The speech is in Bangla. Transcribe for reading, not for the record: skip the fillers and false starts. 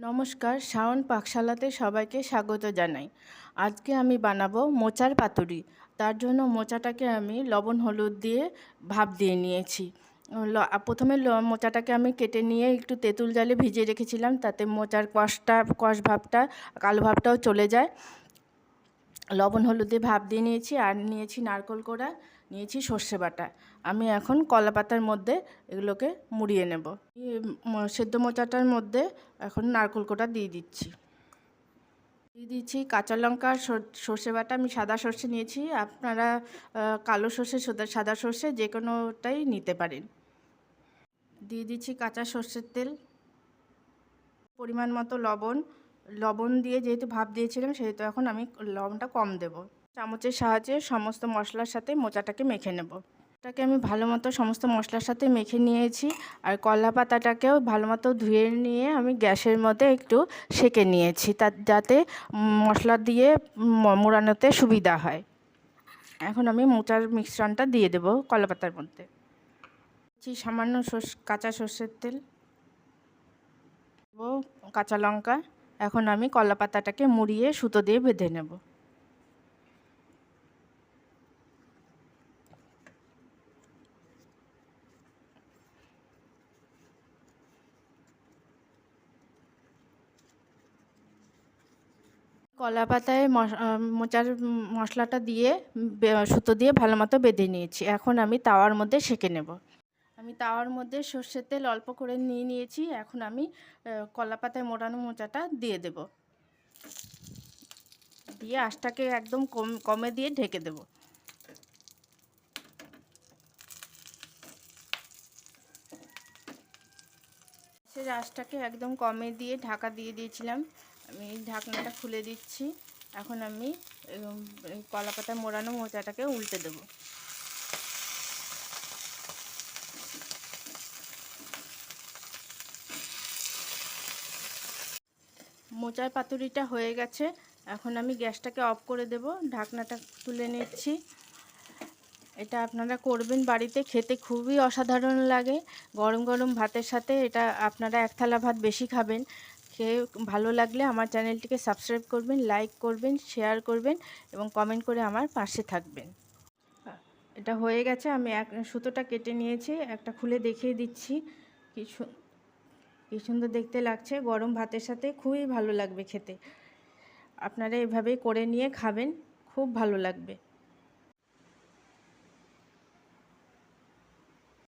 নমস্কার, শাওন পাকশালাতে সবাইকে স্বাগত জানাই। আজকে আমি বানাবো মোচার পাতুরি। তার জন্য মোচাটাকে আমি লবণ হলুদ দিয়ে ভাপ দিয়ে নিয়েছি। প্রথমে মোচাটাকে আমি কেটে নিয়ে একটু তেঁতুল জলে ভিজিয়ে রেখেছিলাম, তাতে মোচার কষ ভাবটা, কালো ভাবটাও চলে যায়। লবণ হলুদ দিয়ে ভাপ দিয়ে নিয়েছি, আর নিয়েছি নারকেল কোড়া, নিয়েছি সর্ষে বাটা। আমি এখন কলা পাতার মধ্যে এগুলোকে মুড়িয়ে নেব। সেদ্ধ মোচাটার মধ্যে এখন নারকেল কোড়া দিয়ে দিচ্ছি। কাঁচা লঙ্কা, সর্ষে বাটা। আমি সাদা সর্ষে নিয়েছি, আপনারা কালো সর্ষে, সাদা সর্ষে যে কোনোটাই নিতে পারেন। দিয়ে দিচ্ছি কাঁচা সর্ষের তেল, পরিমাণ মতো লবণ দিয়ে যেহেতু ভাপ দিয়েছিলাম সেহেতু এখন আমি লবণটা কম দেব। চামচের সাহায্যে সমস্ত মশলার সাথে মোচাটাকে মেখে নেব। এটাকে আমি ভালো মতো সমস্ত মশলার সাথে মেখে নিয়েছি। আর কলা পাতাটাকেও ভালো মতো ধুয়ে নিয়ে আমি গ্যাসের মধ্যে একটু সেঁকে নিয়েছি, যাতে মশলা দিয়ে মোড়ানোতে সুবিধা হয়। এখন আমি মোচার মিশ্রণটা দিয়ে দেব কলা পাতার মধ্যে। সামান্য কাঁচা সর্ষের তেল, কাঁচা লঙ্কা। এখন আমি কলা পাতাটাকে মুড়িয়ে সুতো দিয়ে বেঁধে নেব। কলা পাতায় মোচার মশলাটা দিয়ে সুতো দিয়ে ভালো মতো বেঁধে নিয়েছি। এখন আমি তাওয়ার মধ্যে সেঁকে নেব। আমি তাওয়ার মধ্যে সর্ষের তেল অল্প করে নিয়েছি। এখন আমি কলা পাতায় মোড়ানো মোচাটা দিয়ে দেব, দিয়ে আঁচটাকে একদম কমে দিয়ে ঢেকে দেব। আঁচটাকে একদম কমে দিয়ে ঢাকা দিয়ে দিয়েছিলাম। আমি ঢাকনাটা খুলে দিচ্ছি। এখন আমি কলা পাতায় মোড়ানো মোচাটাকে উল্টে দেব। মোচার পাতুরিটা হয়ে গেছে। এখন আমি গ্যাসটাকে অফ করে দেব, ঢাকনাটা তুলে নিচ্ছি। এটা আপনারা করবেন বাড়িতে, খেতে খুবই অসাধারণ লাগে। গরম গরম ভাতের সাথে এটা আপনারা এক থালা ভাত বেশি খাবেন। খেয়ে ভালো লাগলে আমার চ্যানেলটিকে সাবস্ক্রাইব করবেন, লাইক করবেন, শেয়ার করবেন এবং কমেন্ট করে আমার পাশে থাকবেন। এটা হয়ে গেছে। আমি সুতোটা কেটে নিয়েছি, একটা খুলে দেখিয়ে দিচ্ছি। কি সুন্দর দেখতে লাগছে। গরম ভাতের সাথে খুবই ভালো লাগবে খেতে। আপনারা এভাবেই করে নিয়ে খাবেন, খুব ভালো লাগবে।